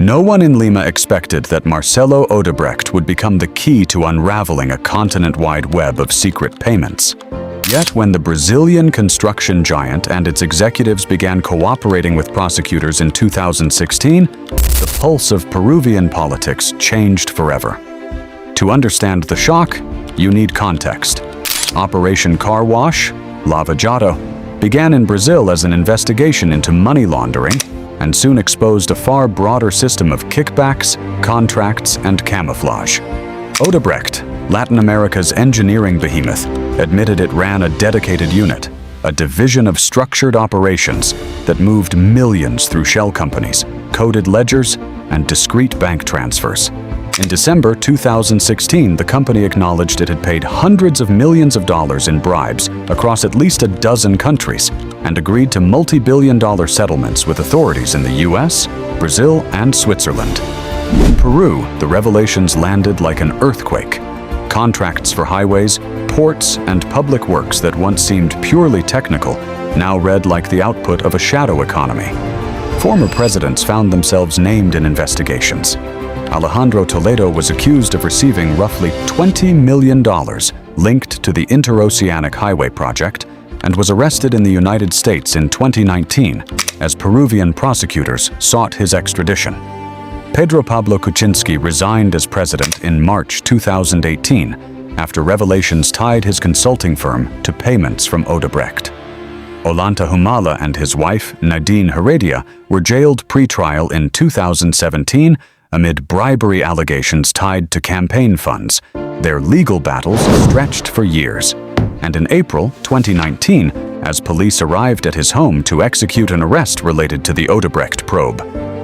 No one in Lima expected that Marcelo Odebrecht would become the key to unraveling a continent-wide web of secret payments. Yet when the Brazilian construction giant and its executives began cooperating with prosecutors in 2016, the pulse of Peruvian politics changed forever. To understand the shock, you need context. Operation Car Wash, Lava Jato, began in Brazil as an investigation into money laundering and soon exposed a far broader system of kickbacks, contracts, and camouflage. Odebrecht, Latin America's engineering behemoth, admitted it ran a dedicated unit, a division of structured operations that moved millions through shell companies, coded ledgers, and discrete bank transfers. In December 2016, the company acknowledged it had paid hundreds of millions of dollars in bribes across at least a dozen countries and agreed to multi-billion-dollar settlements with authorities in the US, Brazil, and Switzerland. In Peru, the revelations landed like an earthquake. Contracts for highways, ports, and public works that once seemed purely technical now read like the output of a shadow economy. Former presidents found themselves named in investigations. Alejandro Toledo was accused of receiving roughly $20 million linked to the Interoceanic Highway project and was arrested in the United States in 2019 as Peruvian prosecutors sought his extradition. Pedro Pablo Kuczynski resigned as president in March 2018 after revelations tied his consulting firm to payments from Odebrecht. Ollanta Humala and his wife, Nadine Heredia, were jailed pre-trial in 2017 amid bribery allegations tied to campaign funds. Their legal battles stretched for years. And in April 2019, as police arrived at his home to execute an arrest related to the Odebrecht probe,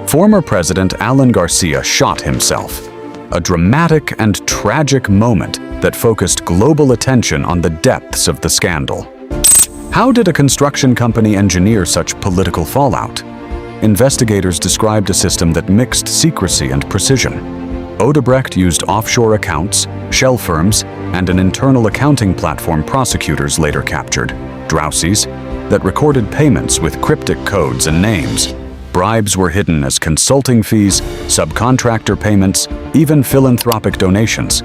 former President Alan García shot himself. A dramatic and tragic moment that focused global attention on the depths of the scandal. How did a construction company engineer such political fallout? Investigators described a system that mixed secrecy and precision. Odebrecht used offshore accounts, shell firms, and an internal accounting platform prosecutors later captured, Drowsies, that recorded payments with cryptic codes and names. Bribes were hidden as consulting fees, subcontractor payments, even philanthropic donations.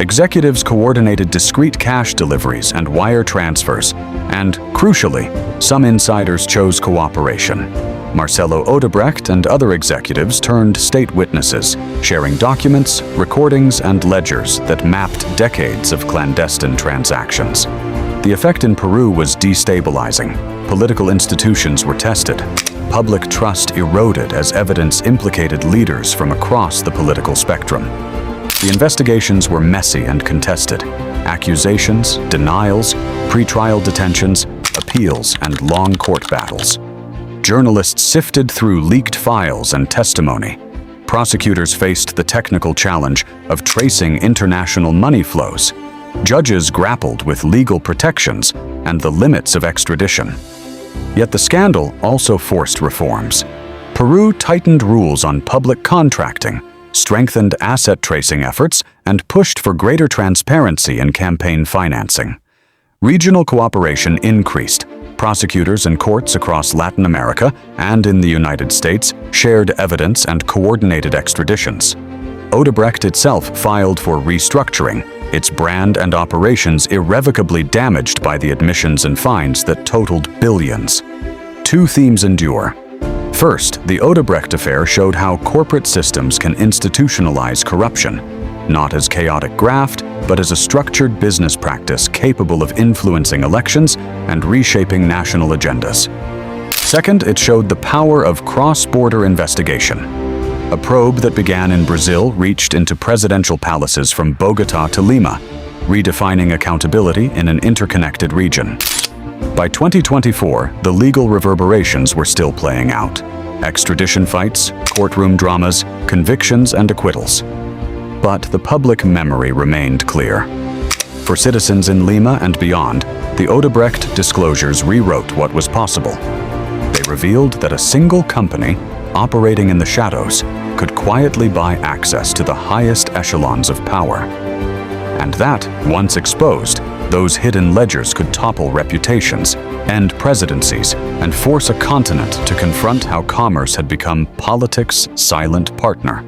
Executives coordinated discrete cash deliveries and wire transfers, and, crucially, some insiders chose cooperation. Marcelo Odebrecht and other executives turned state witnesses, sharing documents, recordings, and ledgers that mapped decades of clandestine transactions. The effect in Peru was destabilizing. Political institutions were tested. Public trust eroded as evidence implicated leaders from across the political spectrum. The investigations were messy and contested. Accusations, denials, pretrial detentions, appeals, and long court battles. Journalists sifted through leaked files and testimony. Prosecutors faced the technical challenge of tracing international money flows. Judges grappled with legal protections and the limits of extradition. Yet the scandal also forced reforms. Peru tightened rules on public contracting, strengthened asset tracing efforts, and pushed for greater transparency in campaign financing. Regional cooperation increased. Prosecutors and courts across Latin America and in the United States shared evidence and coordinated extraditions. Odebrecht itself filed for restructuring, its brand and operations irrevocably damaged by the admissions and fines that totaled billions. Two themes endure. First, the Odebrecht affair showed how corporate systems can institutionalize corruption, not as chaotic graft, but as a structured business practice capable of influencing elections and reshaping national agendas. Second, it showed the power of cross-border investigation. A probe that began in Brazil reached into presidential palaces from Bogotá to Lima, redefining accountability in an interconnected region. By 2024, the legal reverberations were still playing out. Extradition fights, courtroom dramas, convictions, and acquittals. But the public memory remained clear. For citizens in Lima and beyond, the Odebrecht disclosures rewrote what was possible. They revealed that a single company, operating in the shadows, could quietly buy access to the highest echelons of power. And that, once exposed, those hidden ledgers could topple reputations, end presidencies, and force a continent to confront how commerce had become politics' silent partner.